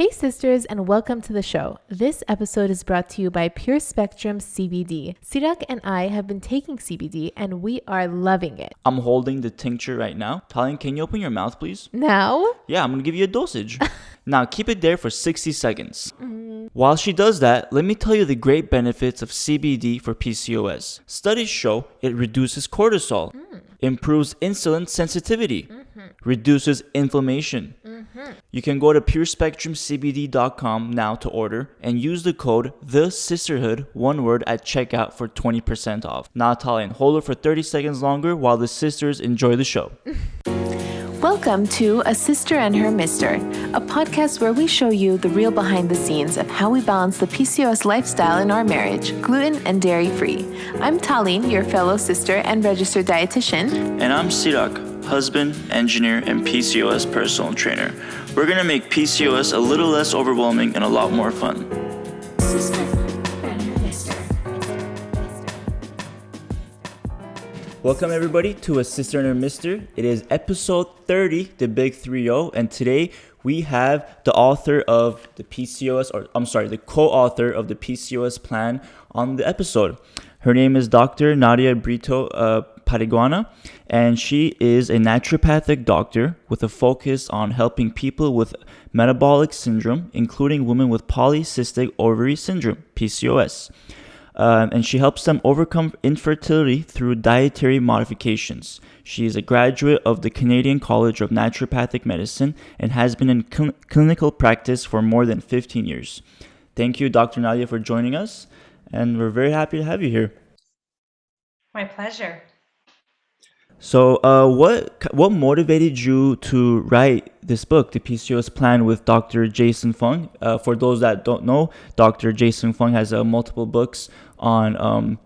Hey sisters, and welcome to the show. This episode is brought to you by Pure Spectrum CBD. Sirak and I have been taking CBD and we are loving it. I'm holding the tincture right now. Tallene, can you open your mouth, please? Now? Yeah, I'm gonna give you a dosage. Now, keep it there for 60 seconds. While she does that, let me tell you the great benefits of CBD for PCOS. Studies show it reduces cortisol, improves insulin sensitivity, reduces inflammation. You can go to purespectrumcbd.com now to order and use the code THESISTERHOOD, one word, at checkout for 20% off. Now, Tallene, hold it for 30 seconds longer while the sisters enjoy the show. Welcome to A Sister and Her Mister, a podcast where we show you the real behind the scenes of how we balance the PCOS lifestyle in our marriage, gluten and dairy free. I'm Tallene, your fellow sister and registered dietitian. And I'm Sirak, husband, engineer, and PCOS personal trainer. We're gonna make PCOS a little less overwhelming and a lot more fun. Welcome everybody to A Sister and Her Mister. It is episode 30, the big 3-0, and today we have the author of the the co-author of the PCOS Plan on the episode. Her name is Dr. Nadia Brito Pateguana, and she is a naturopathic doctor with a focus on helping people with metabolic syndrome, including women with polycystic ovary syndrome, PCOS. And she helps them overcome infertility through dietary modifications. She is a graduate of the Canadian College of Naturopathic Medicine and has been in clinical practice for more than 15 years. Thank you, Dr. Nadia, for joining us, and we're very happy to have you here. My pleasure. So, what motivated you to write this book, The PCOS Plan, with Dr. Jason Fung? For those that don't know, Dr. Jason Fung has multiple books on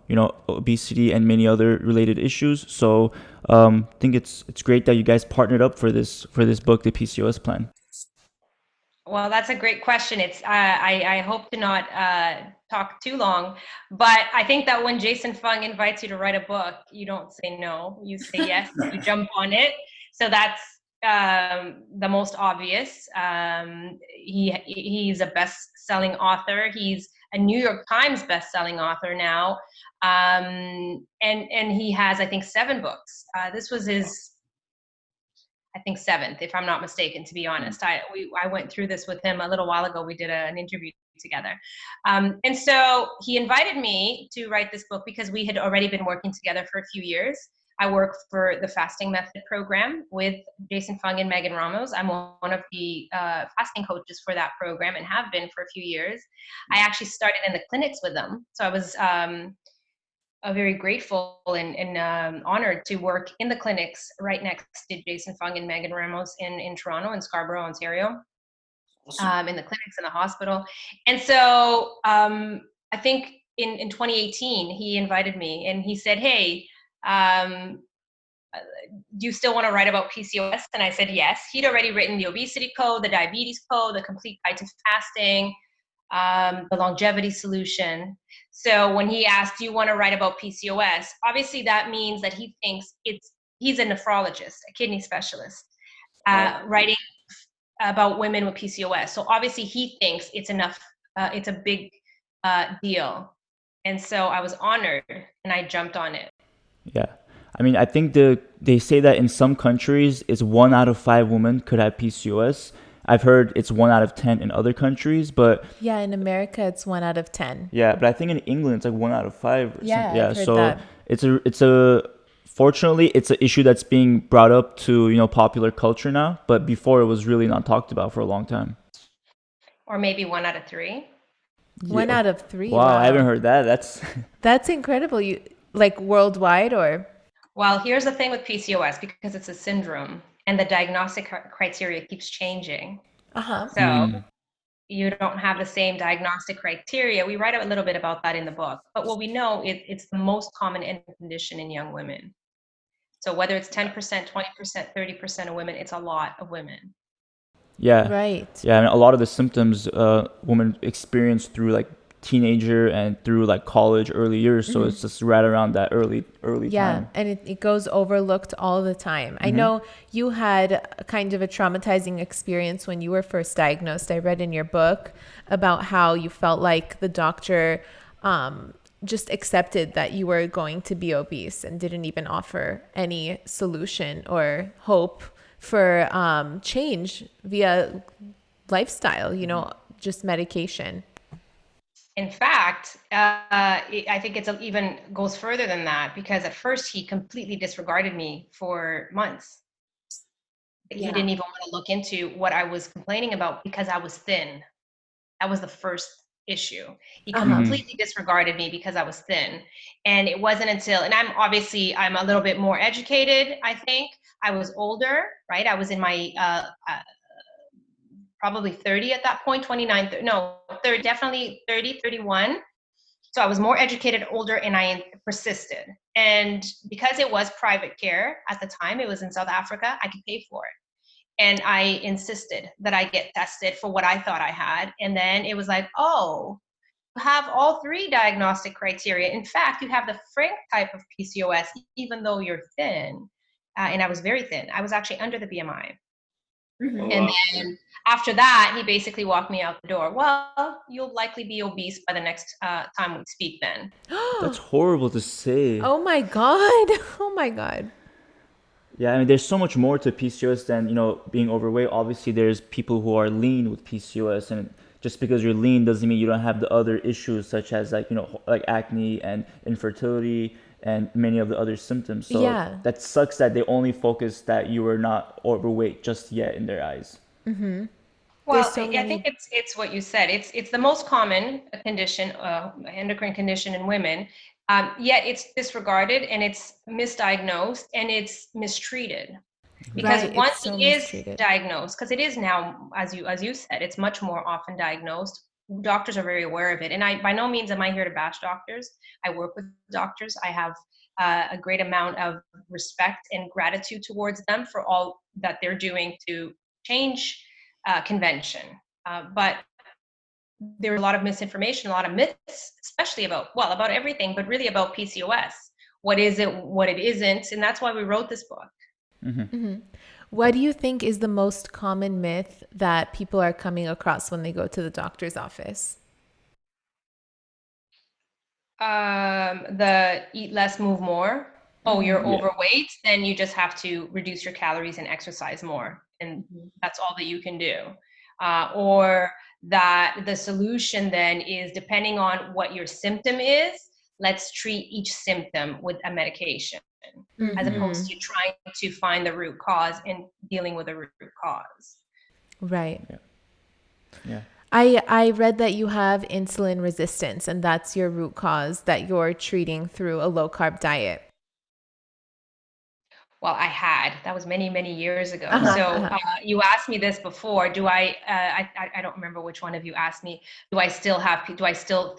obesity and many other related issues. So, I think it's great that you guys partnered up for this book, The PCOS Plan. Well, that's a great question. It's I hope to not talk too long, but I think that when Jason Fung invites you to write a book, you don't say no, you say yes, you jump on it. So that's the most obvious. He's a best-selling author. He's a New York Times best-selling author now, and he has, I think, 7 books. This was his, I think, 7th, if I'm not mistaken, to be honest. I went through this with him a little while ago. We did an interview together. And so he invited me to write this book because we had already been working together for a few years. I work for the Fasting Method program with Jason Fung and Megan Ramos. I'm one of the fasting coaches for that program and have been for a few years. I actually started in the clinics with them. So I was very grateful and honored to work in the clinics right next to Jason Fung and Megan Ramos in Toronto and Scarborough, Ontario, awesome. In the clinics and the hospital. And so I think in 2018, he invited me and he said, hey, do you still want to write about PCOS? And I said, yes. He'd already written the obesity code, the diabetes code, the complete guide to fasting, the longevity solution. So when he asked, do you want to write about PCOS? Obviously that means that he thinks he's a nephrologist, a kidney specialist, writing about women with PCOS. So obviously he thinks it's enough, it's a big deal. And so I was honored and I jumped on it. Yeah. I mean, I think they say that in some countries it's 1 out of 5 women could have PCOS. I've heard it's 1 out of 10 in other countries, but Yeah, in America it's 1 out of 10. Yeah, but I think in England it's like 1 out of 5. Or yeah, something. Yeah. I've heard that. It's fortunately it's an issue that's being brought up to popular culture now, but before it was really not talked about for a long time. Or maybe 1 out of 3. 1 out of 3. Wow, I haven't heard that. That's incredible. You like worldwide or? Well, here's the thing with PCOS, because it's a syndrome and the diagnostic criteria keeps changing. So you don't have the same diagnostic criteria. We write a little bit about that in the book, but what we know is it's the most common endocrine condition in young women. So whether it's 10%, 20%, 30% of women, it's a lot of women. Yeah. Right. Yeah, and a lot of the symptoms women experience through like teenager and through like college, early years. So it's just right around that early time. And it goes overlooked all the time. I know you had a kind of a traumatizing experience when you were first diagnosed. I read in your book about how you felt like the doctor just accepted that you were going to be obese and didn't even offer any solution or hope for change via lifestyle, just medication. In fact, I think it's even goes further than that, because at first he completely disregarded me for months. He didn't even want to look into what I was complaining about because I was thin. That was the first issue. He completely disregarded me because I was thin. And it wasn't until, and I'm a little bit more educated, I think. I was older, right? I was in my probably 30 at that point, 29, 30, no, 30, definitely 30, 31. So I was more educated, older, and I persisted. And because it was private care at the time, it was in South Africa, I could pay for it. And I insisted that I get tested for what I thought I had. And then it was like, oh, you have all three diagnostic criteria. In fact, you have the frank type of PCOS, even though you're thin. And I was very thin. I was actually under the BMI. Oh, And wow. then after that, he basically walked me out the door. Well, you'll likely be obese by the next time we speak then. That's horrible to say. Oh my God. Oh my God. Yeah, I mean, there's so much more to PCOS than, being overweight. Obviously, there's people who are lean with PCOS, and just because you're lean doesn't mean you don't have the other issues such as like acne and infertility and many of the other symptoms. So Yeah. that sucks that they only focus that you are not overweight just yet in their eyes. Well, So I think it's what you said. It's the most common condition, endocrine condition in women. Yet it's disregarded and it's misdiagnosed and it's mistreated. Because Right. once It's so it is mistreated. diagnosed, because it is now, as you said, it's much more often diagnosed. Doctors are very aware of it, and I by no means am I here to bash doctors. I work with doctors. I have a great amount of respect and gratitude towards them for all that they're doing to change convention. But there's a lot of misinformation, a lot of myths, especially about everything, but really about PCOS. What is it? What it isn't, and that's why we wrote this book. What do you think is the most common myth that people are coming across when they go to the doctor's office? The eat less, move more. Oh, you're Yeah. overweight, then you just have to reduce your calories and exercise more, and that's all that you can do. Or that the solution then is, depending on what your symptom is, let's treat each symptom with a medication, as opposed to trying to find the root cause and dealing with the root cause. Right. Yeah. I read that you have insulin resistance, and that's your root cause that you're treating through a low carb diet. Well, that was many, many years ago. So you asked me this before. I don't remember which one of you asked me, do I still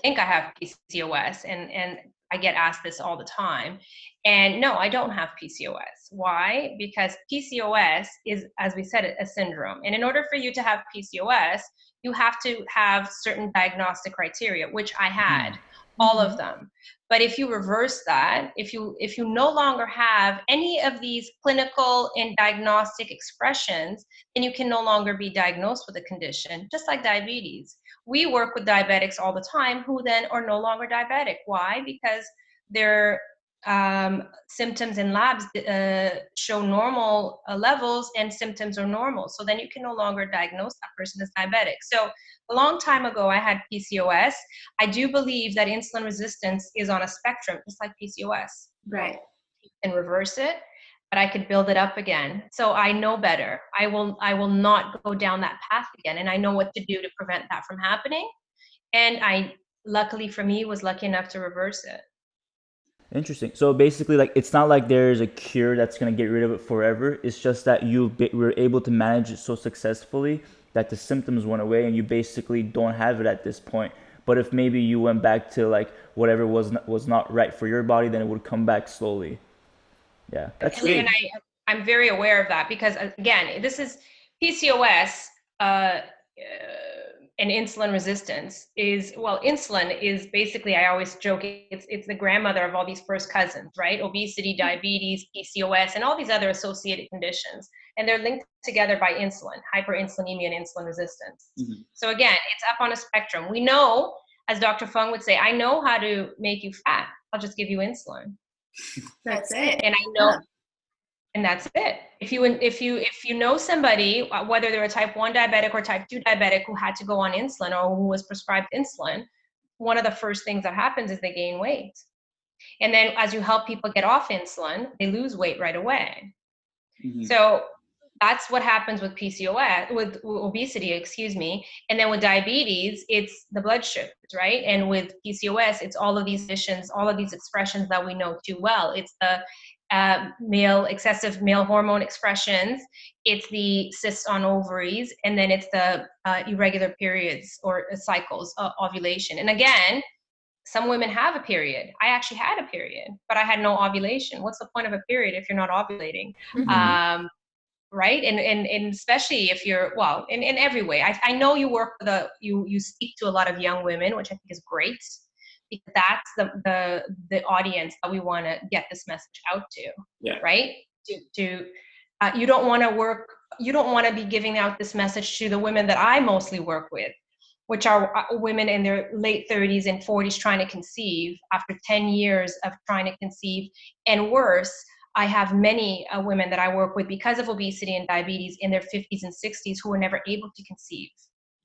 think I have PCOS? And I get asked this all the time. And no, I don't have PCOS. Why? Because PCOS is, as we said, a syndrome. And in order for you to have PCOS, you have to have certain diagnostic criteria, which I had, all of them. But if you reverse that, if you no longer have any of these clinical and diagnostic expressions, then you can no longer be diagnosed with a condition, just like diabetes. We work with diabetics all the time who then are no longer diabetic. Why? Because their symptoms in labs show normal levels, and symptoms are normal. So then you can no longer diagnose that person as diabetic. So a long time ago, I had PCOS. I do believe that insulin resistance is on a spectrum, just like PCOS. Right. You can reverse it, but I could build it up again. So I know better. I will not go down that path again, and I know what to do to prevent that from happening. And I, luckily for me, was lucky enough to reverse it. Interesting. So basically, like, it's not like there's a cure that's gonna get rid of it forever. It's just that were able to manage it so successfully that the symptoms went away, and you basically don't have it at this point. But if maybe you went back to like whatever was not right for your body, then it would come back slowly. Yeah, that's great. And I'm very aware of that, because again, this is PCOS. and insulin resistance is, well, insulin is basically, I always joke, it's the grandmother of all these first cousins, right? Obesity, diabetes, PCOS, and all these other associated conditions. And they're linked together by insulin, hyperinsulinemia, and insulin resistance. Mm-hmm. So again, it's up on a spectrum. We know, as Dr. Fung would say, I know how to make you fat. I'll just give you insulin. That's it. And I know, and that's it. If you know somebody, whether they're a type 1 diabetic or type 2 diabetic who had to go on insulin or who was prescribed insulin, one of the first things that happens is they gain weight. And then as you help people get off insulin, they lose weight right away. Mm-hmm. So that's what happens with PCOS, with obesity, excuse me. And then with diabetes, it's the blood sugars, right? And with PCOS, it's all of these conditions, all of these expressions that we know too well. It's the excessive male hormone expressions, it's the cysts on ovaries, and then it's the irregular periods or cycles, ovulation. And again, some women have a period. I actually had a period, but I had no ovulation. What's the point of a period if you're not ovulating? Mm-hmm. Right? And especially if you're, well, in every way. I know you work with you speak to a lot of young women, which I think is great, because that's the audience that we want to get this message out to. Yeah. Right? You don't want to be giving out this message to the women that I mostly work with, which are women in their late 30s and 40s trying to conceive after 10 years of trying to conceive. And worse, I have many women that I work with because of obesity and diabetes in their 50s and 60s who were never able to conceive.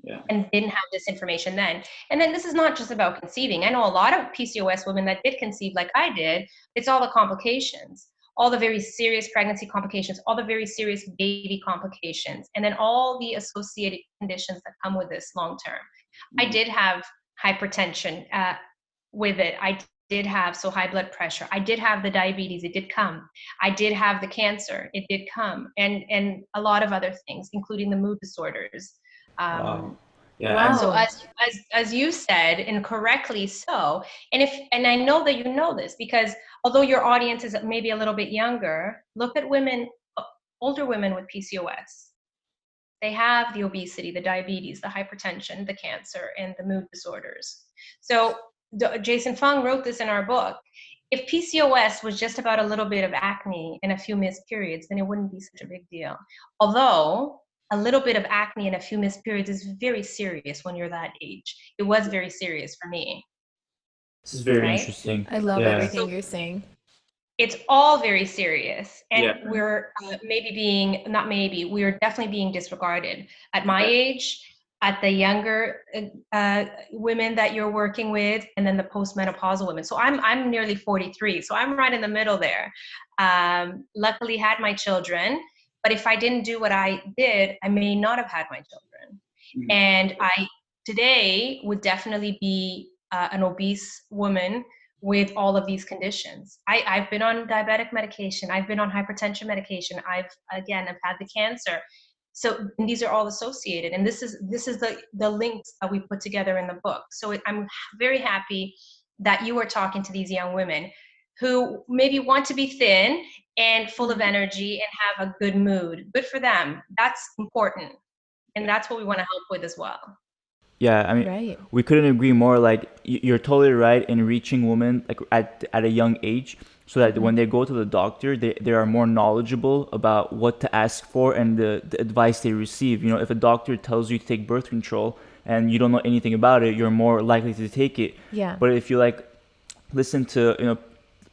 Yeah. And didn't have this information then. And then this is not just about conceiving. I know a lot of PCOS women that did conceive like I did. It's all the complications, all the very serious pregnancy complications, all the very serious baby complications, and then all the associated conditions that come with this long term. I did have hypertension with it. I did have high blood pressure. I did have the diabetes. It did come. I did have the cancer. It did come. And a lot of other things, including the mood disorders. Wow. Yeah. Wow. So as you said, and correctly so, and I know that you know this, because although your audience is maybe a little bit younger, look at women, older women with PCOS. They have the obesity, the diabetes, the hypertension, the cancer, and the mood disorders. So Jason Fung wrote this in our book. If PCOS was just about a little bit of acne and a few missed periods, then it wouldn't be such a big deal. Although a little bit of acne and a few missed periods is very serious when you're that age. It was very serious for me. This is very Right? interesting. I love Yeah. everything you're saying. It's all very serious, and Yeah. we're we're definitely being disregarded. At my age, at the younger women that you're working with, and then the postmenopausal women. So I'm nearly 43, so I'm right in the middle there. Luckily had my children, but if I didn't do what I did, I may not have had my children. Mm-hmm. And I today would definitely be an obese woman with all of these conditions. I've been on diabetic medication. I've been on hypertension medication. I've had the cancer. So these are all associated. And this is the links that we put together in the book. So I'm very happy that you are talking to these young women who maybe want to be thin and full of energy and have a good mood. Good for them. That's important. And that's what we want to help with as well. Yeah, I mean, Right. we couldn't agree more. Like, you're totally right in reaching women like at a young age, so that when they go to the doctor, they are more knowledgeable about what to ask for and the advice they receive. You know, if a doctor tells you to take birth control and you don't know anything about it, you're more likely to take it. Yeah. But if you like listen to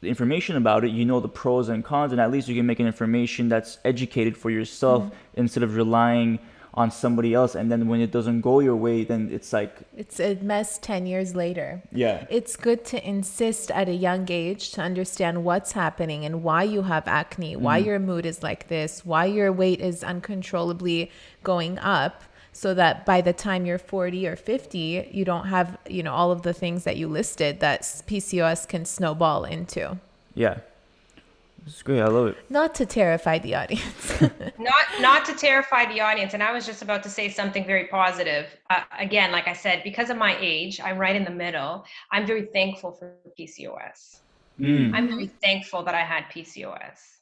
the information about it, you know the pros and cons, and at least you can make an information that's educated for yourself instead of relying on somebody else. And then when it doesn't go your way, then it's like It's a mess 10 years later. Yeah. It's good to insist at a young age to understand what's happening and why you have acne, why your mood is like this, why your weight is uncontrollably going up, so that by the time you're 40 or 50, you don't have, all of the things that you listed that PCOS can snowball into. Yeah. It's great. I love it. Not to terrify the audience. Not to terrify the audience. And I was just about to say something very positive. Again, like I said, because of my age, I'm right in the middle. I'm very thankful for PCOS. I'm very thankful that I had PCOS.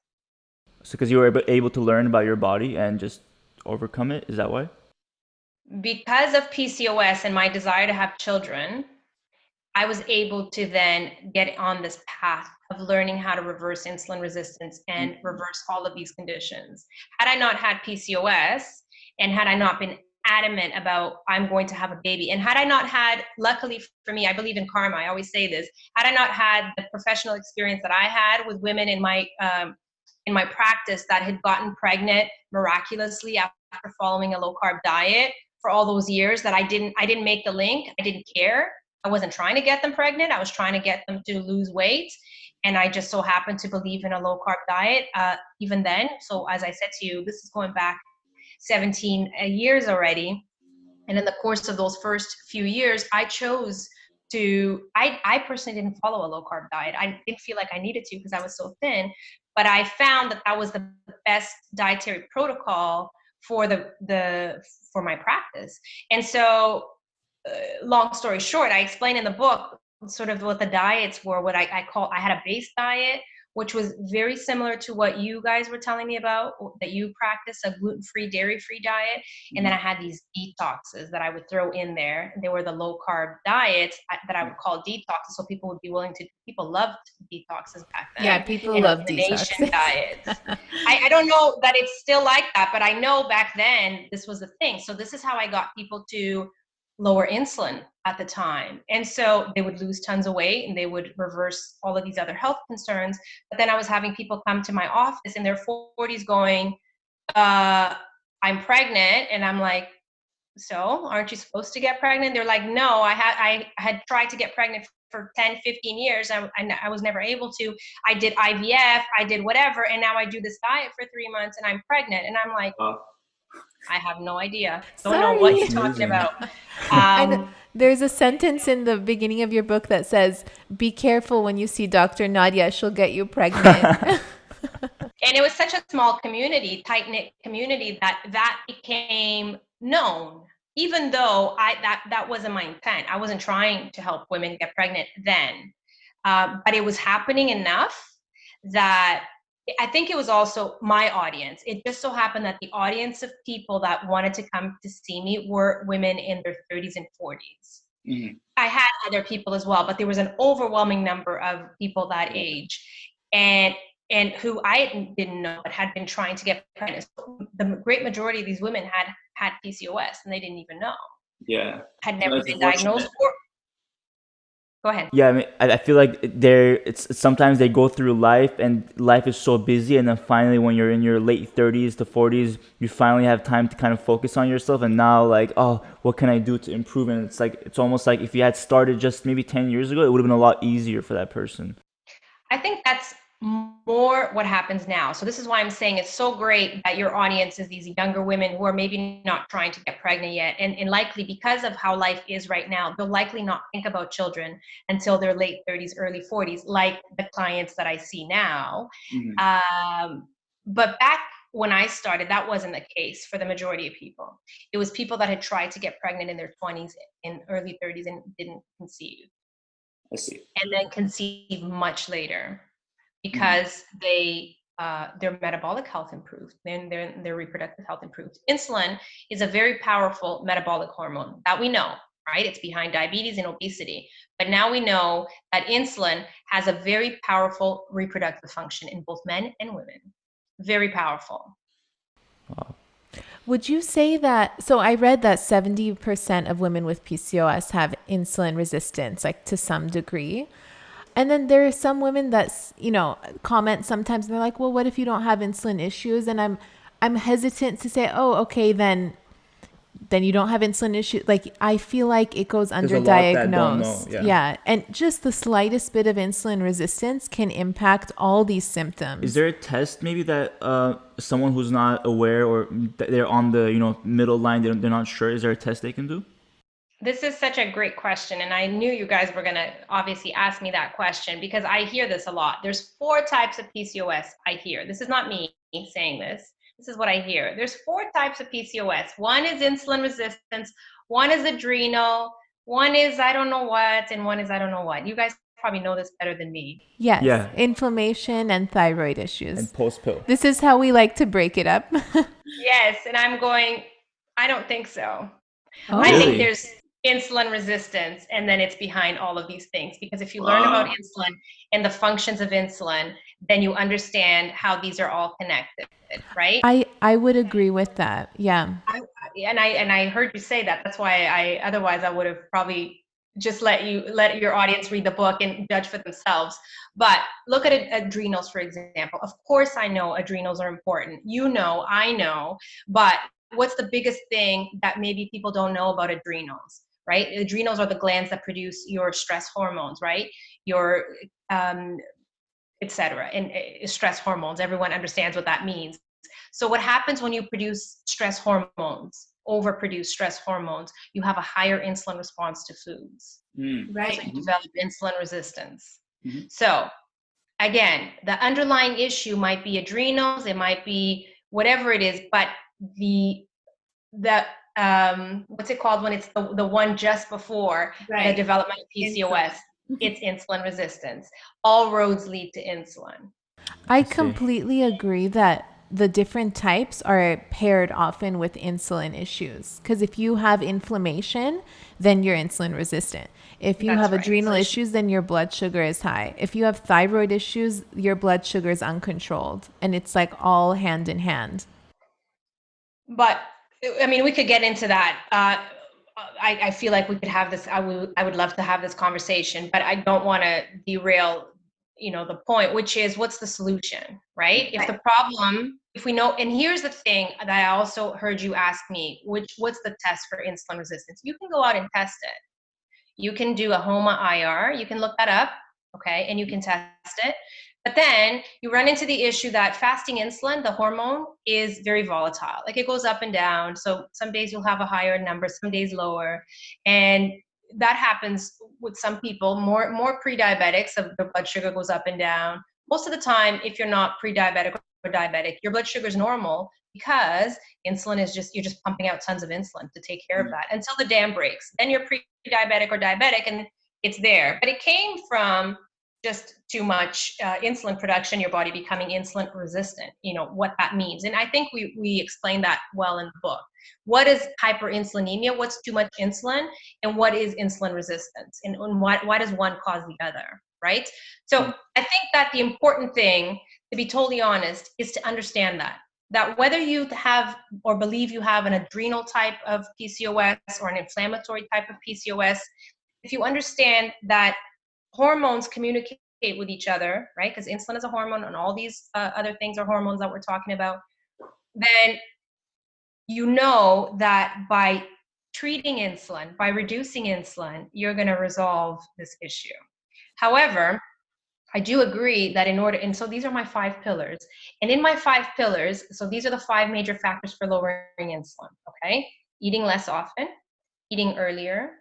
So because you were able to learn about your body and just overcome it, is that why? because of PCOS and my desire to have children, I was able to then get on this path of learning how to reverse insulin resistance and reverse all of these conditions. Had I not had PCOS, and had I not been adamant about I'm going to have a baby, and had I not had, luckily for me, I believe in karma, I always say this, had I not had the professional experience that I had with women in my practice that had gotten pregnant miraculously after following a low carb diet for all those years, that I didn't make the link, I didn't care. I wasn't trying to get them pregnant. I was trying to get them to lose weight. And I just so happened to believe in a low carb diet even then. So as I said to you, this is going back 17 years already. And in the course of those first few years, I chose to, I personally didn't follow a low carb diet. I didn't feel like I needed to because I was so thin, but I found that that was the best dietary protocol for for my practice. And so long story short, I explain in the book sort of what the diets were, what I had a base diet, which was very similar to what you guys were telling me about, that you practice, a gluten-free, dairy-free diet. And then I had these detoxes that I would throw in there. They were the low-carb diets that I would call detoxes. So people loved detoxes back then. Yeah, people and love elimination detoxes. diets. I don't know that it's still like that, but I know back then this was the thing. So this is how I got people to lower insulin at the time. And so they would lose tons of weight and they would reverse all of these other health concerns. But then I was having people come to my office in their 40s going, I'm pregnant. And I'm like, so aren't you supposed to get pregnant? They're like, no, I had tried to get pregnant for 10, 15 years. I was never able to. I did IVF, I did whatever. And now I do this diet for 3 months and I'm pregnant. And I'm like, I have no idea. Don't know what you're talking about. And there's a sentence in the beginning of your book that says, be careful when you see Dr. Nadia, she'll get you pregnant. And it was such a small community, tight-knit community, that became known, even though that wasn't my intent. I wasn't trying to help women get pregnant then. But it was happening enough that I think it was also my audience. It just so happened that the audience of people that wanted to come to see me were women in their 30s and 40s. Mm-hmm. I had other people as well, but there was an overwhelming number of people that age, and who I didn't know but had been trying to get pregnant. So the great majority of these women had PCOS and they didn't even know. Yeah, had never been diagnosed. Go ahead. Yeah, I mean, I feel like it's sometimes they go through life and life is so busy, and then finally when you're in your late 30s to 40s, you finally have time to kind of focus on yourself. And now, like, oh, what can I do to improve? And it's almost like if you had started just maybe 10 years ago, it would have been a lot easier for that person. I think that's more what happens now. So this is why I'm saying it's so great that your audience is these younger women who are maybe not trying to get pregnant yet. And likely because of how life is right now, they'll likely not think about children until their late 30s, early 40s, like the clients that I see now. Mm-hmm. But back when I started, that wasn't the case for the majority of people. It was people that had tried to get pregnant in their 20s and early 30s and didn't conceive. I see. And then conceive much later, because their metabolic health improved, then their reproductive health improved. Insulin is a very powerful metabolic hormone that we know, right? It's behind diabetes and obesity. But now we know that insulin has a very powerful reproductive function in both men and women. Very powerful. Wow. Would you say that, so I read that 70% of women with PCOS have insulin resistance, like to some degree. And then there are some women that, comment sometimes and they're like, well, what if you don't have insulin issues? And I'm hesitant to say, oh, okay, then you don't have insulin issues. Like, I feel like it goes underdiagnosed. Yeah. And just the slightest bit of insulin resistance can impact all these symptoms. Is there a test maybe that someone who's not aware or they're on the, middle line, they're not sure, is there a test they can do? This is such a great question. And I knew you guys were going to obviously ask me that question because I hear this a lot. There's 4 types of PCOS I hear. This is not me saying this. This is what I hear. There's 4 types of PCOS. One is insulin resistance. One is adrenal. One is I don't know what. And one is I don't know what. You guys probably know this better than me. Yes. Yeah. Inflammation and thyroid issues. And post-pill. This is how we like to break it up. Yes. And I'm going, I don't think so. I think Really? there's insulin resistance, and then it's behind all of these things. Because if you learn about insulin and the functions of insulin, then you understand how these are all connected, right? I would agree with that. Yeah. And I heard you say that. That's why otherwise I would have probably just let your audience read the book and judge for themselves. But look at adrenals, for example. Of course, I know adrenals are important. You know, I know. But what's the biggest thing that maybe people don't know about adrenals? Right? Adrenals are the glands that produce your stress hormones, right? Your etc. And stress hormones. Everyone understands what that means. So what happens when you produce stress hormones, overproduce stress hormones? You have a higher insulin response to foods. Right. So you develop insulin resistance. Mhm. So again, the underlying issue might be adrenals, it might be whatever it is, but the what's it called when it's the one just before the development of PCOS? It's insulin resistance. All roads lead to insulin. I see. completely agree that the different types are paired often with insulin issues. Because if you have inflammation, then you're insulin resistant. If you That's have right. adrenal issues, then your blood sugar is high. If you have thyroid issues, your blood sugar is uncontrolled. And it's like all hand in hand. But I mean, we could get into that. I feel like we could have this. I would love to have this conversation, but I don't want to derail, the point, which is what's the solution, right? If the problem, if we know, and here's the thing that I also heard you ask me, what's the test for insulin resistance? You can go out and test it. You can do a HOMA IR. You can look that up, okay, and you can test it. But then you run into the issue that fasting insulin, the hormone, is very volatile. Like it goes up and down. So some days you'll have a higher number, some days lower. And that happens with some people, more pre-diabetics, so the blood sugar goes up and down. Most of the time, if you're not pre-diabetic or diabetic, your blood sugar is normal because insulin is you're just pumping out tons of insulin to take care of that until the dam breaks. Then you're pre-diabetic or diabetic and it's there. But it came from just too much insulin production, your body becoming insulin resistant, what that means. And I think we explained that well in the book. What is hyperinsulinemia? What's too much insulin? And what is insulin resistance? And why does one cause the other, right? So I think that the important thing, to be totally honest, is to understand that whether you have or believe you have an adrenal type of PCOS or an inflammatory type of PCOS, if you understand that hormones communicate with each other, right? Because insulin is a hormone and all these other things are hormones that we're talking about, then you know that by treating insulin, by reducing insulin, you're going to resolve this issue. However, I do agree that and so these are my 5 pillars. And in my 5 pillars, so these are the 5 major factors for lowering insulin, okay? Eating less often, eating earlier,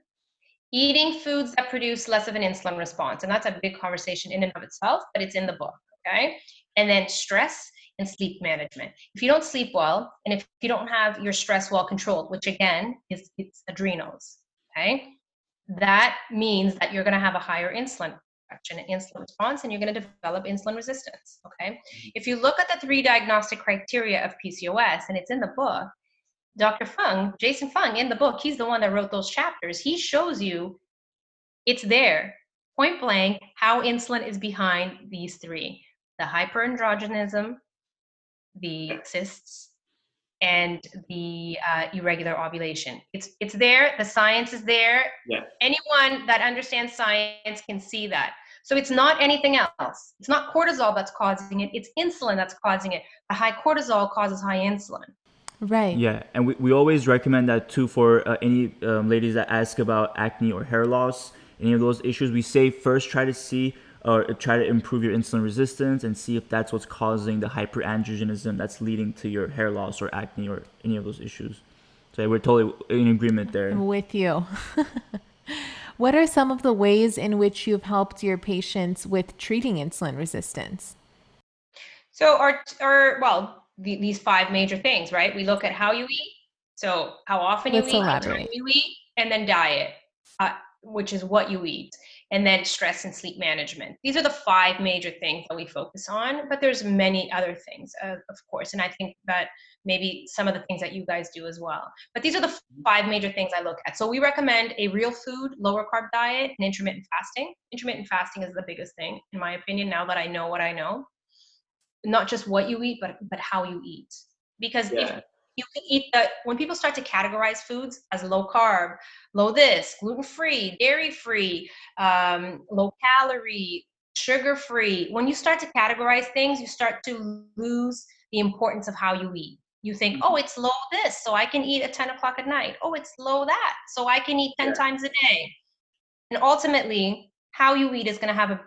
eating foods that produce less of an insulin response. And that's a big conversation in and of itself, but it's in the book, okay? And then stress and sleep management. If you don't sleep well, and if you don't have your stress well controlled, which again is it's adrenals, okay? That means that you're gonna have a higher insulin production and insulin response, and you're gonna develop insulin resistance, okay? If you look at the 3 diagnostic criteria of PCOS, and it's in the book, Dr. Fung, Jason Fung, in the book, he's the one that wrote those chapters. He shows you it's there, point blank, how insulin is behind these 3: the hyperandrogenism, the cysts, and the irregular ovulation. It's there. The science is there. Yeah. Anyone that understands science can see that. So it's not anything else. It's not cortisol that's causing it. It's insulin that's causing it. The high cortisol causes high insulin. Right. Yeah, and we always recommend that too for any ladies that ask about acne or hair loss, any of those issues. We say first try to improve your insulin resistance and see if that's what's causing the hyperandrogenism that's leading to your hair loss or acne or any of those issues. So we're totally in agreement there. I'm with you. What are some of the ways in which you've helped your patients with treating insulin resistance? So these 5 major things, right? We look at how you eat, so how often you Let's eat, what elaborate. time you eat, and then diet, which is what you eat. and then stress and sleep management. These are the 5 major things that we focus on, but there's many other things, of course. And I think that maybe some of the things that you guys do as well. But these are the 5 major things I look at. So we recommend a real food, lower carb diet, and intermittent fasting. Intermittent fasting is the biggest thing, in my opinion, now that I know what I know. Not just what you eat, but how you eat. Because if you can eat when people start to categorize foods as low carb, low this, gluten-free, dairy-free, low calorie, sugar-free, when you start to categorize things, you start to lose the importance of how you eat. You think, oh, it's low this, so I can eat at 10 o'clock at night. Oh, it's low that, so I can eat 10 times a day. And ultimately, how you eat is going to have a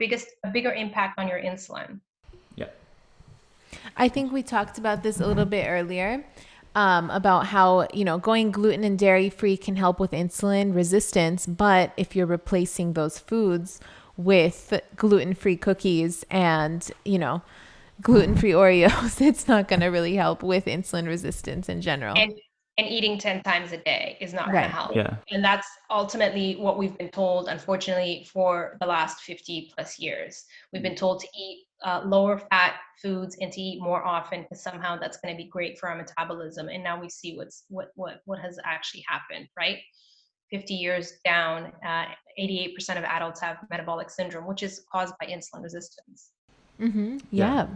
bigger impact on your insulin. Yeah. I think we talked about this a little bit earlier, about how, going gluten and dairy free can help with insulin resistance. But if you're replacing those foods with gluten-free cookies and, gluten-free Oreos, it's not going to really help with insulin resistance in general. And eating 10 times a day is not going to help. Yeah. And that's ultimately what we've been told, unfortunately, for the last 50 plus years. We've been told to eat lower fat foods and to eat more often, because somehow that's going to be great for our metabolism. And now we see what has actually happened, right? 50 years down, 88% of adults have metabolic syndrome, which is caused by insulin resistance. Mm-hmm. Yeah.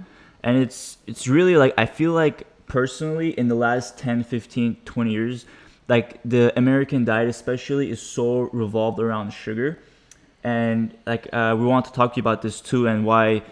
And it's really like, I feel like personally in the last 10, 15, 20 years, like the American diet especially is so revolved around sugar. And like we want to talk to you about this too, and why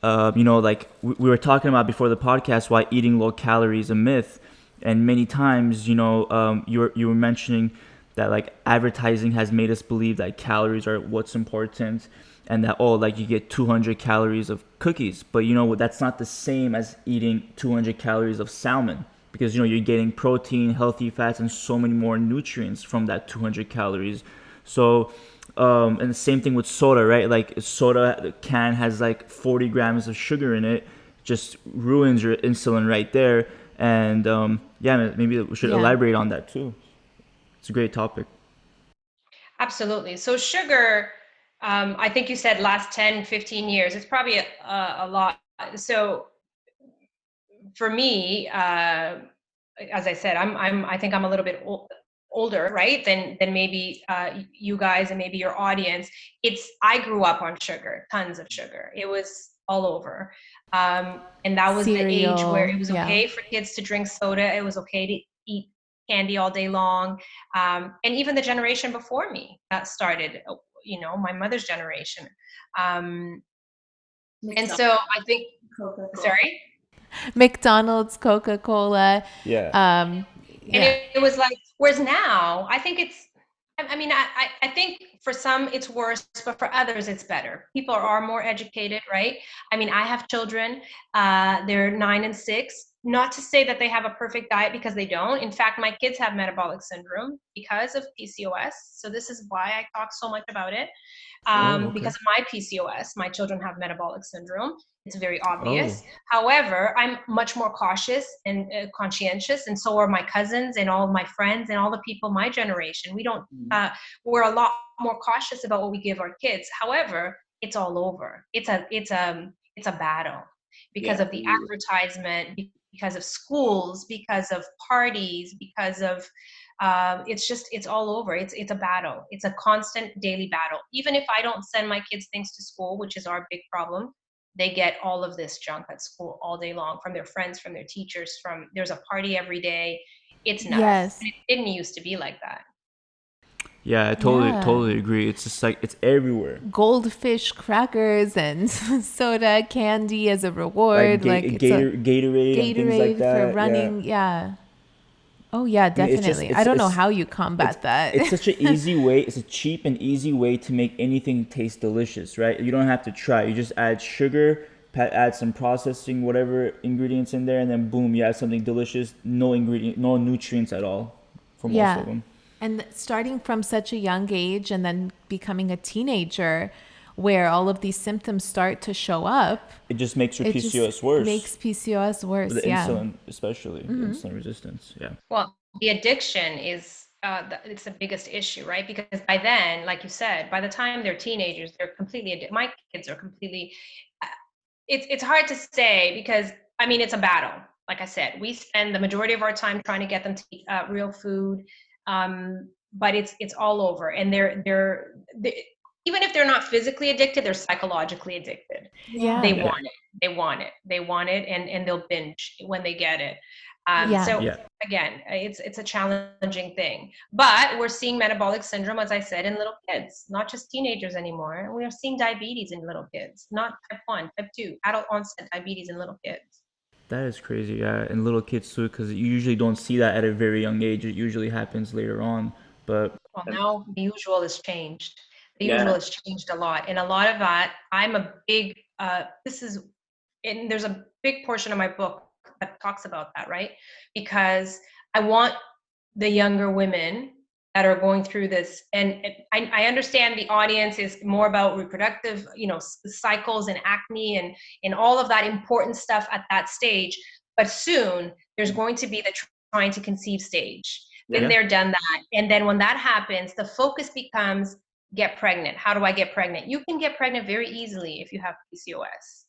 like we were talking about before the podcast, why eating low calorie is a myth. And many times, you were mentioning that like advertising has made us believe that calories are what's important, and that, like you get 200 calories of cookies. But that's not the same as eating 200 calories of salmon, because you're getting protein, healthy fats, and so many more nutrients from that 200 calories. So and the same thing with soda, right? Like soda, the can has like 40 grams of sugar in it, just ruins your insulin right there. And maybe we should elaborate on that too. It's a great topic. Absolutely. So sugar, I think you said last 10, 15 years. It's probably a lot. So for me, as I said, I think I'm a little bit older, right? Than maybe you guys and maybe your audience. I grew up on sugar, tons of sugar. It was all over. And that was cereal, the age where it was okay for kids to drink soda. It was okay to eat candy all day long. And even the generation before me that started, my mother's generation. And so I think, sorry? McDonald's, Coca-Cola. Yeah. And it was like, whereas now, I think I think for some it's worse, but for others it's better. People are more educated, right? I mean, I have children, they're 9 and 6. Not to say that they have a perfect diet, because they don't. In fact, my kids have metabolic syndrome because of PCOS. So this is why I talk so much about it. Because of my PCOS, my children have metabolic syndrome. It's very obvious. However, I'm much more cautious and conscientious, and so are my cousins and all of my friends and all the people my generation. We're a lot more cautious about what we give our kids. However, it's all over. It's a battle because of the advertisement, because of schools, because of parties, because of it's all over. It's a battle. It's a constant daily battle. Even if I don't send my kids things to school, which is our big problem, they get all of this junk at school all day long from their friends, from their teachers, there's a party every day. It's nuts. Yes. It didn't used to be like that. Yeah, I totally agree. It's just like, it's everywhere. Goldfish crackers and soda, candy as a reward. Gatorade, things like that. For running. Yeah. Oh, yeah, definitely. I don't know how you combat that. It's such an easy way. It's a cheap and easy way to make anything taste delicious, right? You don't have to try. You just add sugar, add some processing, whatever ingredients in there, and then boom, you have something delicious. No nutrients at all for most of them. And starting from such a young age and then becoming a teenager, where all of these symptoms start to show up, it just makes your PCOS worse. Makes PCOS worse. The insulin, especially insulin resistance. Yeah. Well, the addiction is it's the biggest issue, right? Because by then, like you said, by the time they're teenagers, they're completely addicted. My kids are completely. It's hard to say because I mean it's a battle. Like I said, we spend the majority of our time trying to get them to eat real food, but it's all over, and they even if they're not physically addicted, they're psychologically addicted. Yeah. They want it. They want it, and they'll binge when they get it. So Yeah. again, it's a challenging thing, but we're seeing metabolic syndrome, as I said, in little kids, not just teenagers anymore. We are seeing diabetes in little kids, not type 1, type 2, adult onset diabetes in little kids. That is crazy, yeah, and little kids too, because you usually don't see that at a very young age. It usually happens later on. But Well, now the usual has changed. The yeah, usual has changed a lot, and a lot of that, I'm a big, and there's a big portion of my book that talks about that, right? Because I want the younger women that are going through this, and I understand the audience is more about reproductive, cycles and acne and all of that important stuff at that stage. But soon there's going to be the trying to conceive stage. Been yeah, there, done that. And then when that happens, the focus becomes get pregnant. How do I get pregnant? You can get pregnant very easily if you have PCOS.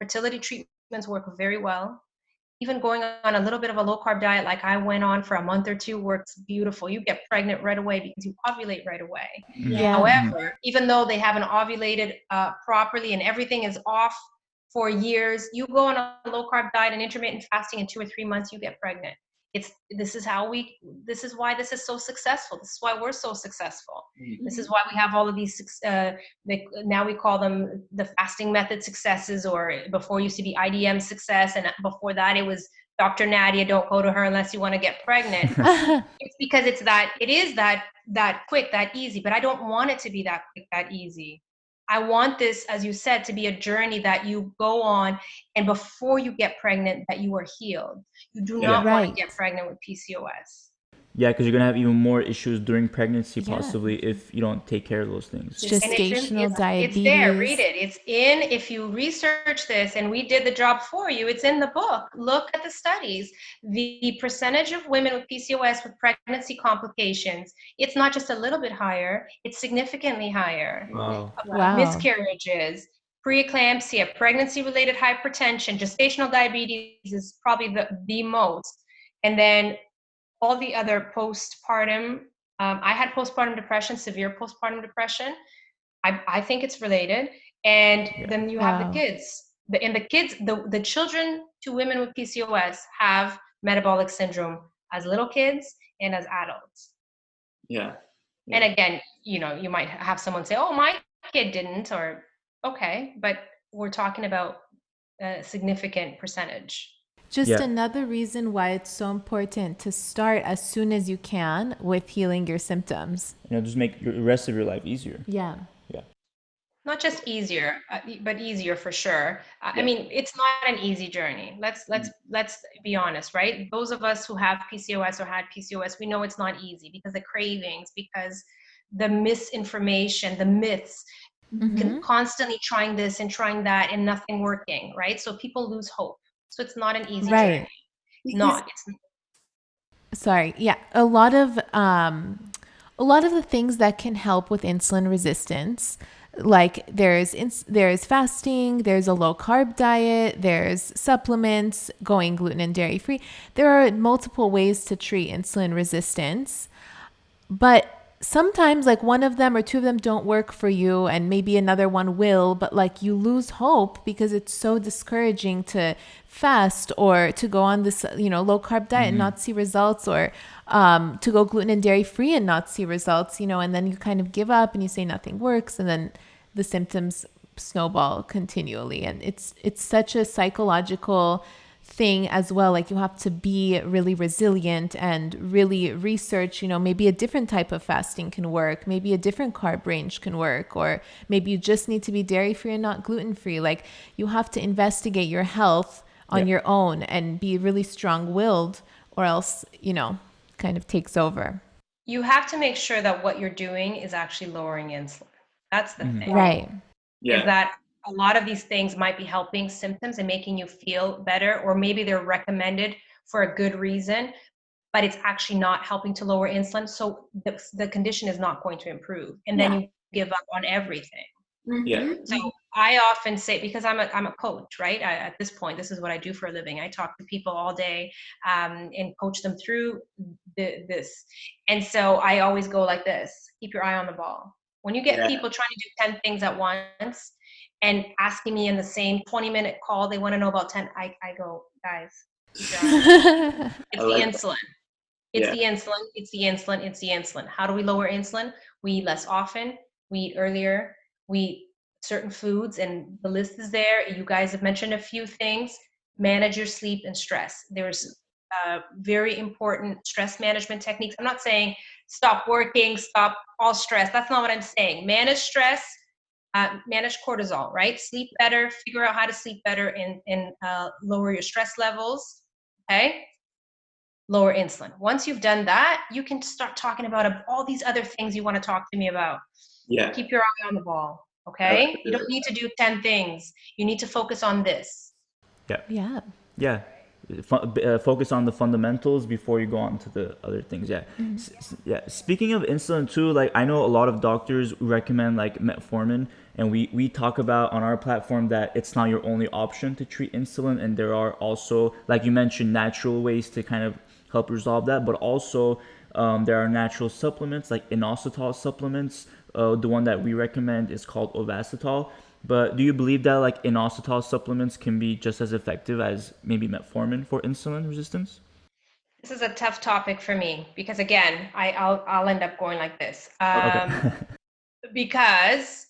Fertility treatments work very well. Even going on a little bit of a low carb diet like I went on for a month or two works beautiful. You get pregnant right away because you ovulate right away. Yeah. However, even though they haven't ovulated properly and everything is off for years, you go on a low carb diet and intermittent fasting in 2 or 3 months, you get pregnant. This is why this is so successful. This is why we're so successful. This is why we have all of these, now we call them the fasting method successes, or before used to be IDM success. And before that, it was Dr. Nadia, don't go to her unless you want to get pregnant. It's because it is that quick, that easy, but I don't want it to be that quick, that easy. I want this, as you said, to be a journey that you go on, and before you get pregnant, that you are healed. You do not want to Right. get pregnant with PCOS. yeah, because you're gonna have even more issues during pregnancy, Yeah. possibly, if you don't take care of those things. And it's Gestational it's there. Read diabetes. it. It's in. If you research this, and we did the job for you, it's in the book. Look at the studies. The percentage of women with PCOS with pregnancy complications, it's not just a little bit higher, it's significantly higher. Wow. Wow. Miscarriages, preeclampsia, pregnancy-related hypertension, gestational diabetes is probably the most. And then all the other postpartum. I had postpartum depression, severe postpartum depression. I think it's related. And then you have the Wow. kids. The children to women with PCOS have metabolic syndrome as little kids and as adults. Yeah. And again, you might have someone say, "Oh, my kid didn't," or okay, but we're talking about a significant percentage. Just Yeah. another reason why it's so important to start as soon as you can with healing your symptoms. Just make the rest of your life easier. Yeah. Yeah. Not just easier, but easier for sure. I Yeah. mean, it's not an easy journey. Let's be honest, right? Those of us who have PCOS or had PCOS, we know it's not easy because the cravings, because the misinformation, the myths, constantly trying this and trying that and nothing working, right? So people lose hope. So it's not an easy Right. journey. Not. Sorry. Yeah. A lot of the things that can help with insulin resistance, like there's fasting, there's a low carb diet, there's supplements, going gluten and dairy free. There are multiple ways to treat insulin resistance, but sometimes like one of them or two of them don't work for you, and maybe another one will, but like you lose hope because it's so discouraging to fast or to go on this low carb diet and not see results, or to go gluten and dairy free and not see results, and then you kind of give up and you say nothing works, and then the symptoms snowball continually. And it's such a psychological thing as well. Like you have to be really resilient and really research, maybe a different type of fasting can work, maybe a different carb range can work, or maybe you just need to be dairy free and not gluten free. Like you have to investigate your health on your own and be really strong willed, or else kind of takes over. You have to make sure that what you're doing is actually lowering insulin. That's the thing. Right. Is that a lot of these things might be helping symptoms and making you feel better, or maybe they're recommended for a good reason, but it's actually not helping to lower insulin. So the condition is not going to improve. And then you give up on everything. So I often say, because I'm a coach, right? At this point, this is what I do for a living. I talk to people all day and coach them through this. And so I always go like this: keep your eye on the ball. When you get people trying to do 10 things at once and asking me in the same 20-minute call, they want to know about 10, I go, guys, keep your eye on the ball. It's the insulin. It's the insulin. It's the insulin. It's the insulin. How do we lower insulin? We eat less often. We eat earlier. We eat certain foods, and the list is there. You guys have mentioned a few things. Manage your sleep and stress. There's very important stress management techniques. I'm not saying stop working, stop all stress. That's not what I'm saying. Manage stress, manage cortisol, right? Sleep better, figure out how to sleep better and lower your stress levels, okay? Lower insulin. Once you've done that, you can start talking about all these other things you want to talk to me about. Keep your eye on the ball, okay? You don't need to do 10 things. You need to focus on this. Yeah. Focus on the fundamentals before you go on to the other things. Speaking of insulin too, like I know a lot of doctors recommend like metformin, and we talk about on our platform that it's not your only option to treat insulin, and there are also, like you mentioned, natural ways to kind of help resolve that, but also there are natural supplements like inositol supplements. The one that we recommend is called ovasitol. But do you believe that like inositol supplements can be just as effective as maybe metformin for insulin resistance? This is a tough topic for me because, again, I'll end up going like this. Because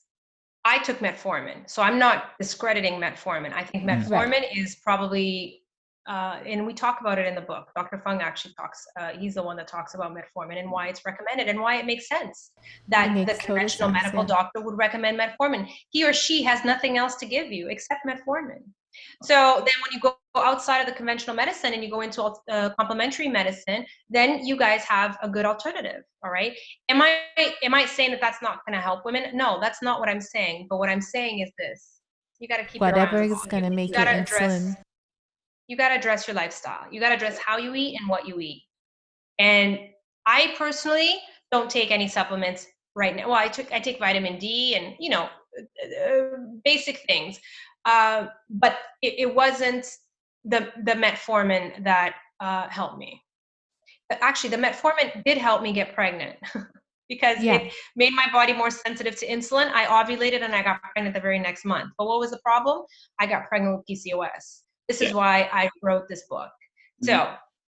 I took metformin, so I'm not discrediting metformin. I think metformin is probably, and we talk about it in the book. Dr. Fung actually talks, he's the one that talks about metformin and why it's recommended and why it makes sense that the conventional medical doctor would recommend metformin. He or she has nothing else to give you except metformin. So then when you go outside of the conventional medicine and you go into complementary medicine, then you guys have a good alternative. All right. Am I saying that that's not going to help women? No, that's not what I'm saying. But what I'm saying is this: you got to keep whatever is going to make your insulin. You got to address your lifestyle. You got to address how you eat and what you eat. And I personally don't take any supplements right now. Well, I take vitamin D and basic things. But it wasn't the metformin that helped me. Actually, the metformin did help me get pregnant because it made my body more sensitive to insulin. I ovulated and I got pregnant the very next month. But what was the problem? I got pregnant with PCOS. This is why I wrote this book. So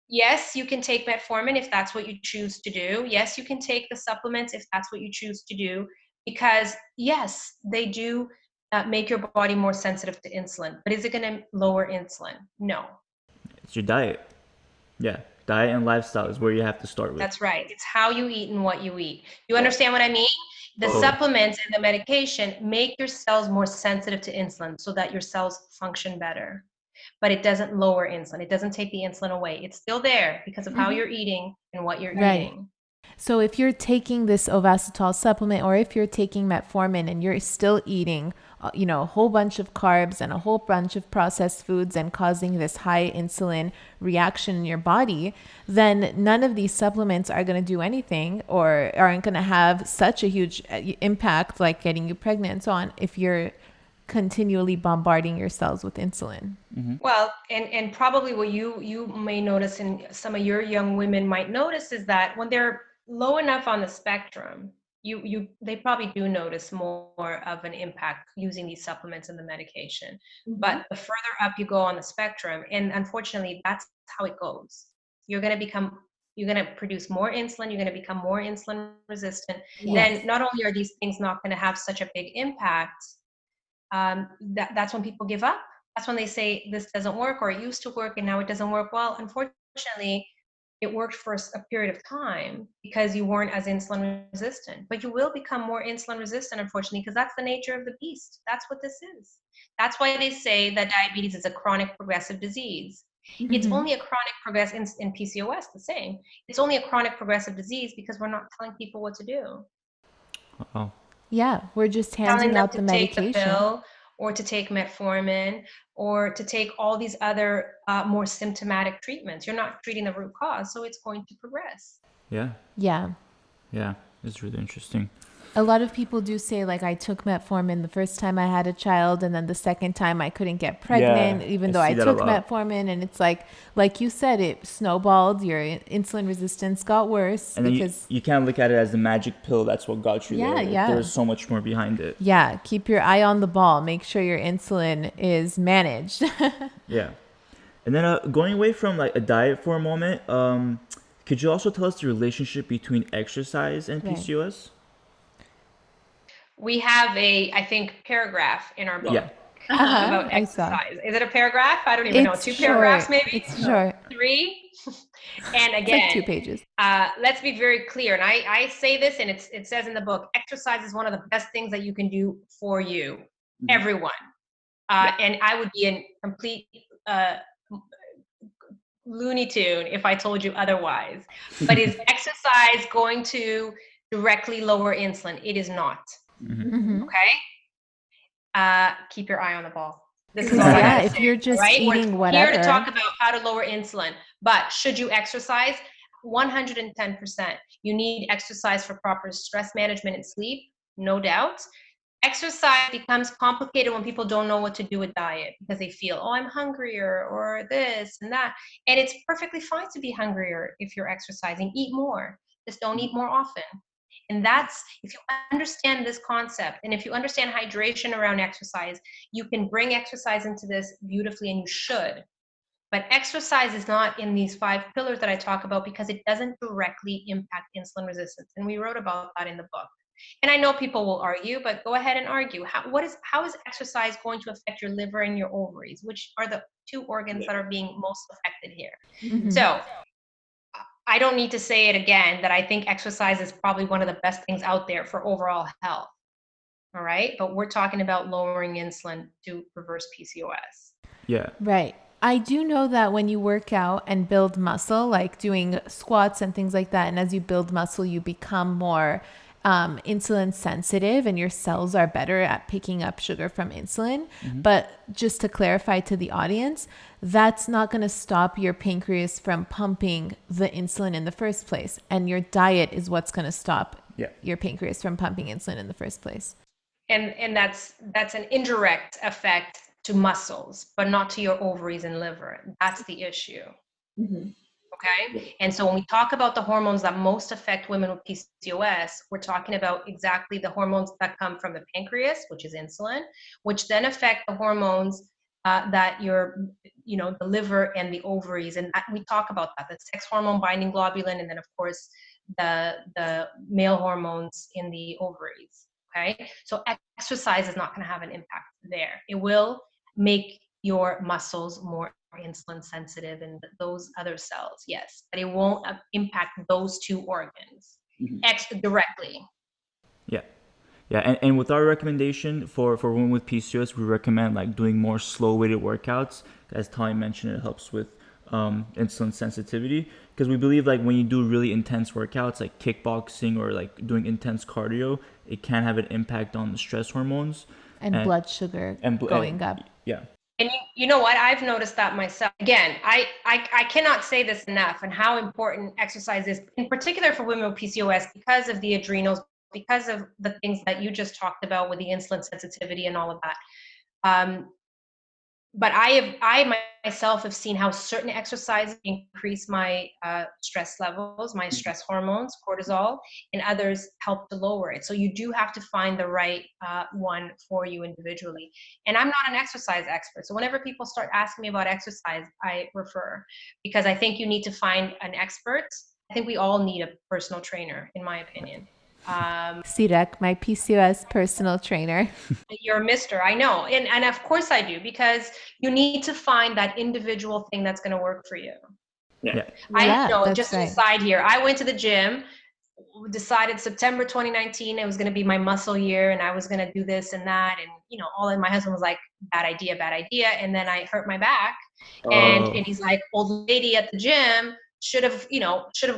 yes, you can take metformin if that's what you choose to do. Yes, you can take the supplements if that's what you choose to do, because yes, they do make your body more sensitive to insulin. But is it going to lower insulin? No. It's your diet. Diet and lifestyle is where you have to start with. That's right. It's how you eat and what you eat. You understand what I mean? The supplements and the medication make your cells more sensitive to insulin so that your cells function better. But it doesn't lower insulin. It doesn't take the insulin away. It's still there because of how you're eating and what you're eating. So if you're taking this ovasitol supplement, or if you're taking metformin and you're still eating, a whole bunch of carbs and a whole bunch of processed foods and causing this high insulin reaction in your body, then none of these supplements are going to do anything or aren't going to have such a huge impact like getting you pregnant and so on if you're continually bombarding your cells with insulin. Well, and probably what you may notice, and some of your young women might notice, is that when they're low enough on the spectrum, they probably do notice more of an impact using these supplements and the medication. But the further up you go on the spectrum, and unfortunately that's how it goes, you're going to produce more insulin, you're going to become more insulin resistant. Then not only are these things not going to have such a big impact, that's when people give up. That's when they say this doesn't work, or it used to work and now it doesn't work. Well, unfortunately, it worked for a period of time because you weren't as insulin resistant. But you will become more insulin resistant, unfortunately, because that's the nature of the beast. That's what this is. That's why they say that diabetes is a chronic progressive disease. It's only a chronic progressive, in PCOS, the same. It's only a chronic progressive disease because we're not telling people what to do. Yeah, we're just handing out the medication. Take the pill, or to take metformin, or to take all these other more symptomatic treatments. You're not treating the root cause, so it's going to progress. Yeah. Yeah. Yeah. It's really interesting. A lot of people do say, like, I took metformin the first time I had a child, and then the second time I couldn't get pregnant, even though I took metformin. And it's like you said, it snowballed. Your insulin resistance got worse. And then you can't look at it as the magic pill. That's what got you there. Yeah. There's so much more behind it. Yeah. Keep your eye on the ball. Make sure your insulin is managed. Yeah. And then going away from like a diet for a moment, could you also tell us the relationship between exercise and PCOS? We have I think, paragraph in our book about exercise. Is it a paragraph? I don't even know. 2 paragraphs, maybe? It's short. 3. And again, it's like 2 pages. Let's be very clear. And I say this, and it says in the book, exercise is one of the best things that you can do for you, everyone. And I would be in complete Looney Tune if I told you otherwise. But is exercise going to directly lower insulin? It is not. Okay. Keep your eye on the ball. This is all I gotta say, if you're just eating We're whatever. here to talk about how to lower insulin. But should you exercise? 110%. You need exercise for proper stress management and sleep, no doubt. Exercise becomes complicated when people don't know what to do with diet because they feel, oh, I'm hungrier or this and that. And it's perfectly fine to be hungrier if you're exercising. Eat more. Just don't eat more often. And that's, if you understand this concept, and if you understand hydration around exercise, you can bring exercise into this beautifully, and you should. But exercise is not in these 5 pillars that I talk about because it doesn't directly impact insulin resistance. And we wrote about that in the book. And I know people will argue, but go ahead and argue. How is exercise going to affect your liver and your ovaries, which are the 2 organs that are being most affected here? So I don't need to say it again that I think exercise is probably one of the best things out there for overall health. All right. But we're talking about lowering insulin to reverse PCOS. Yeah. Right. I do know that when you work out and build muscle, like doing squats and things like that, and as you build muscle, you become more insulin sensitive and your cells are better at picking up sugar from insulin. But just to clarify to the audience, that's not going to stop your pancreas from pumping the insulin in the first place. And your diet is what's going to stop your pancreas from pumping insulin in the first place. And that's an indirect effect to muscles, but not to your ovaries and liver. That's the issue. Okay. And so when we talk about the hormones that most affect women with PCOS, we're talking about exactly the hormones that come from the pancreas, which is insulin, which then affect the hormones that the liver and the ovaries. And we talk about that, the sex hormone binding globulin, and then of course the male hormones in the ovaries. Okay. So exercise is not going to have an impact there. It will make your muscles more insulin sensitive and those other cells, yes, but it won't impact those 2 organs directly. And with our recommendation for women with PCOS, we recommend like doing more slow weighted workouts. As Tali mentioned, it helps with insulin sensitivity, because we believe like when you do really intense workouts like kickboxing or like doing intense cardio, it can have an impact on the stress hormones and blood sugar going up. Yeah. And you know what? I've noticed that myself. Again, I cannot say this enough, and how important exercise is, in particular for women with PCOS, because of the adrenals, because of the things that you just talked about with the insulin sensitivity and all of that. But I myself have seen how certain exercises increase my stress levels, my stress hormones, cortisol, and others help to lower it. So you do have to find the right one for you individually. And I'm not an exercise expert. So whenever people start asking me about exercise, I refer, because I think you need to find an expert. I think we all need a personal trainer, in my opinion. Sirak, my PCOS personal trainer. You're a mister, I know. And of course I do, because you need to find that individual thing that's going to work for you. I know, just an aside here, I went to the gym, decided September 2019, it was going to be my muscle year, and I was going to do this and that. And, my husband was like, bad idea. And then I hurt my back. And he's like, old lady at the gym should have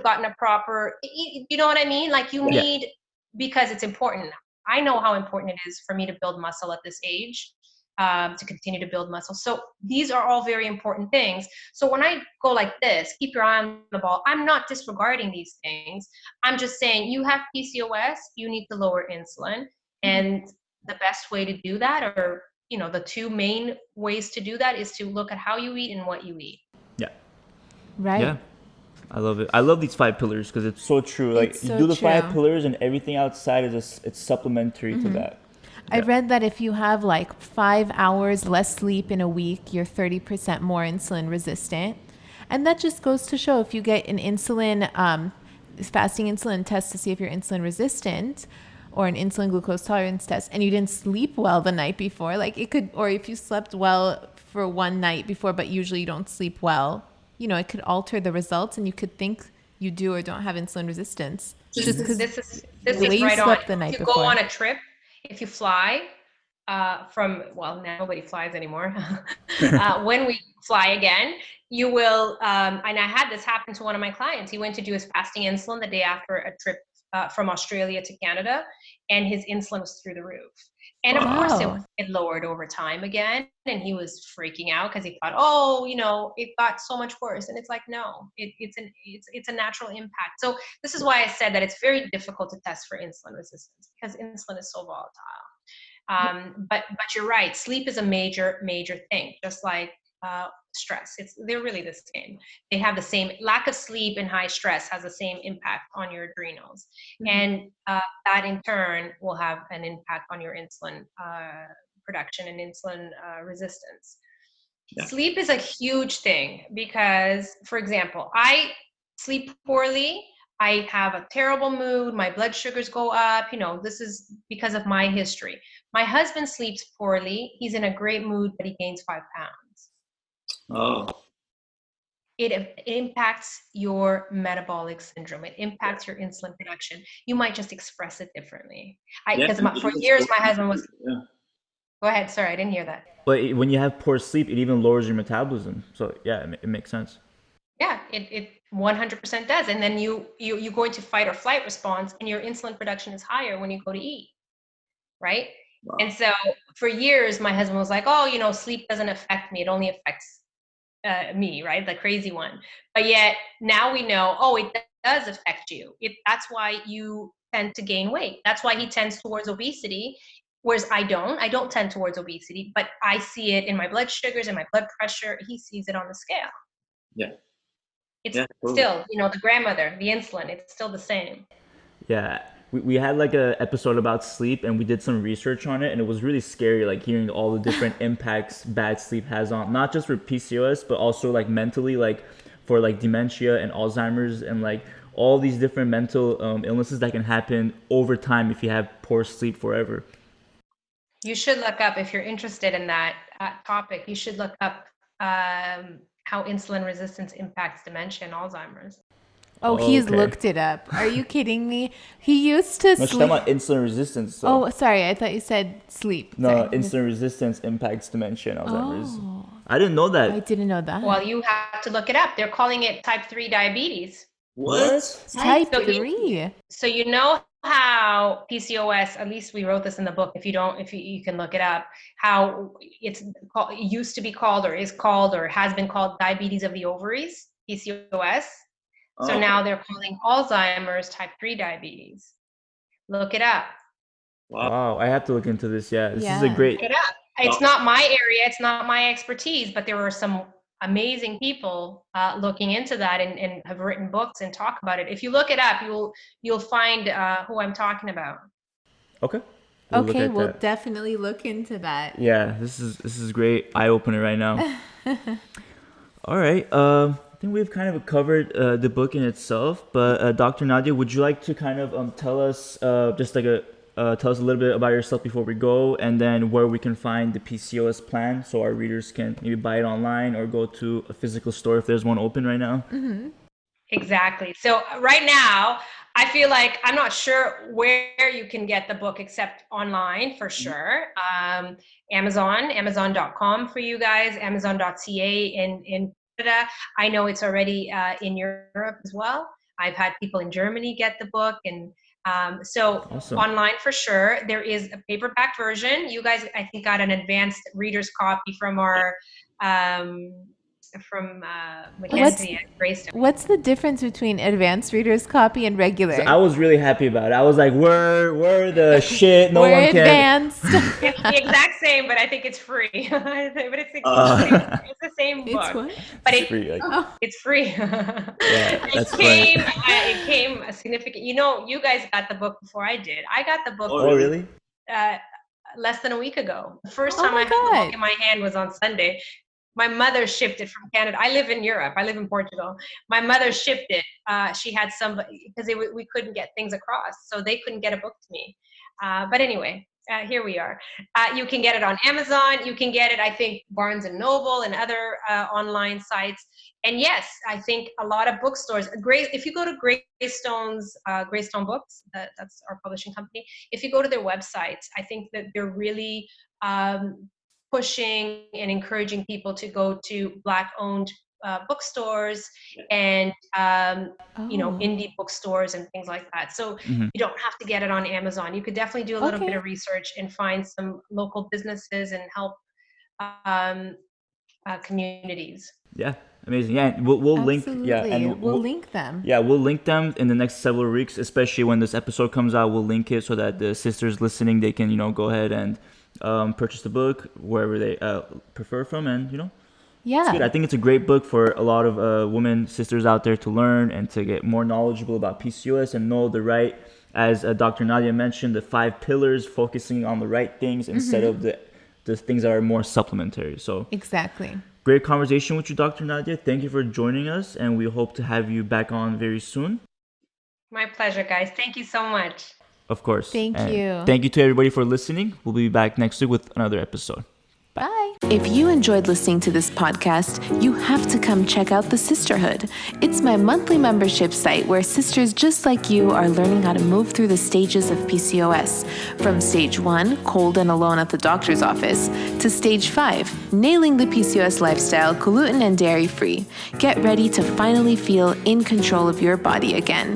gotten a proper, you know what I mean? Like you need, because it's important. I know how important it is for me to build muscle at this age. to continue to build muscle. So these are all very important things. So when I go like this, keep your eye on the ball, I'm not disregarding these things. I'm just saying you have PCOS, you need to lower insulin. And the best way to do that, or the two main ways to do that, is to look at how you eat and what you eat. Yeah. Right. Yeah. I love it. I love these 5 pillars because it's so true. Like It's you so do the 5 true. pillars and everything outside is just, it's supplementary to that. I read that if you have like 5 hours less sleep in a week, you're 30% more insulin resistant. And that just goes to show, if you get an fasting insulin test to see if you're insulin resistant, or an insulin glucose tolerance test, and you didn't sleep well the night before, like it could, or if you slept well for one night before, but usually you don't sleep well, it could alter the results, and you could think you do or don't have insulin resistance. Just because this is right on. the night If you before. go on a trip, if you fly now nobody flies anymore. When we fly again, you will, and I had this happen to one of my clients. He went to do his fasting insulin the day after a trip from Australia to Canada, and his insulin was through the roof. And of course it lowered over time again, and he was freaking out because he thought, it got so much worse. And it's like, no, it's a natural impact. So this is why I said that it's very difficult to test for insulin resistance, because insulin is so volatile. But you're right, sleep is a major thing, just like stress. They're really the same. They have the same. Lack of sleep and high stress has the same impact on your adrenals, and that in turn will have an impact on your insulin production and insulin resistance. Yeah. Sleep is a huge thing because, for example, I sleep poorly. I have a terrible mood. My blood sugars go up. This is because of my history. My husband sleeps poorly. He's in a great mood, but he gains 5 pounds. Oh. It impacts your metabolic syndrome. It impacts your insulin production. You might just express it differently. Because for years, my husband was. Yeah. Go ahead. Sorry, I didn't hear that. But when you have poor sleep, it even lowers your metabolism. So yeah, it makes sense. Yeah, it 100% does. And then you go into fight or flight response, and your insulin production is higher when you go to eat, right? Wow. And so for years, my husband was like, sleep doesn't affect me. It only affects me, right? The crazy one. But yet now we know, it does affect you. That's why you tend to gain weight. That's why he tends towards obesity, whereas I don't tend towards obesity, but I see it in my blood sugars and my blood pressure. He sees it on the scale. Yeah. It's still, the grandmother, the insulin, it's still the same. Yeah. We had like a episode about sleep, and we did some research on it, and it was really scary, like hearing all the different impacts bad sleep has on, not just for PCOS, but also like mentally, like for like dementia and Alzheimer's, and like all these different mental illnesses that can happen over time if you have poor sleep forever. You should look up, if you're interested in that topic, you should look up how insulin resistance impacts dementia and Alzheimer's. Oh, he's looked it up. Are you kidding me? He used to sleep. She's talking about insulin resistance. So. Oh, sorry. I thought you said sleep. No, sorry. Insulin resistance impacts dementia and Alzheimer's. Oh. I didn't know that. I didn't know that. Well, you have to look it up. They're calling it type 3 diabetes. What? Type 3? So you know how PCOS, at least we wrote this in the book, if you can look it up, how it used to be called or is called or has been called diabetes of the ovaries, PCOS. So now they're calling Alzheimer's type 3 diabetes. Look it up. Wow, I have to look into this. Yeah, this is a great. Look it up. It's not my area. It's not my expertise, but there are some amazing people looking into that and have written books and talk about it. If you look it up, you'll find who I'm talking about. Okay. We'll definitely look into that. Yeah, this is great eye opener right now. All right. I think we've kind of covered the book in itself, but Dr. Nadia, would you like to kind of tell us tell us a little bit about yourself before we go, and then where we can find the PCOS plan so our readers can maybe buy it online or go to a physical store if there's one open right now? Mm-hmm. Exactly. So right now, I feel like I'm not sure where you can get the book except online for sure. Amazon.com for you guys, Amazon.ca in Canada. I know it's already in Europe as well. I've had people in Germany get the book, and So Awesome. online for sure. There is a paperback version. You guys, I think, got an advanced reader's copy from our Mackenzie at Greystone. What's the difference between advanced reader's copy and regular? So I was really happy about it. I was like, we're the shit. No We're one can. advanced. It's the exact same, but I think it's free. But it's the same book. It's what? But It's free. Like, it's free. yeah, that's It came a significant. You guys got the book before I did. I got the book. Oh, really? Less than a week ago. The first Oh time my I had the God. book in my hand was on Sunday. My mother shipped it from Canada. I live in Europe. I live in Portugal. My mother shipped it. She had somebody because we couldn't get things across, so they couldn't get a book to me. But anyway, here we are. You can get it on Amazon. You can get it, I think, Barnes and Noble and other online sites. And yes, I think a lot of bookstores. If you go to Greystone Books, that's our publishing company. If you go to their websites, I think that they're really pushing and encouraging people to go to Black-owned bookstores and indie bookstores and things like that. So you don't have to get it on Amazon. You could definitely do a little bit of research and find some local businesses and help communities. Yeah, amazing. Yeah, we'll link. Yeah, and we'll link them. Yeah, we'll link them in the next several weeks, especially when this episode comes out. We'll link it so that the sisters listening, they can go ahead and purchase the book wherever they prefer from, and it's good. I think it's a great book for a lot of women sisters out there to learn and to get more knowledgeable about PCOS and know the right, as Dr. Nadia mentioned, the 5 pillars, focusing on the right things instead of the things that are more supplementary. So exactly. Great conversation with you, Dr. Nadia. Thank you for joining us, and we hope to have you back on very soon. My pleasure, guys. Thank you so much. Of course. Thank you. Thank you to everybody for listening. We'll be back next week with another episode. Bye. If you enjoyed listening to this podcast, you have to come check out The Sisterhood. It's my monthly membership site where sisters just like you are learning how to move through the stages of PCOS. From stage 1, cold and alone at the doctor's office, to stage 5, nailing the PCOS lifestyle, gluten and dairy free. Get ready to finally feel in control of your body again.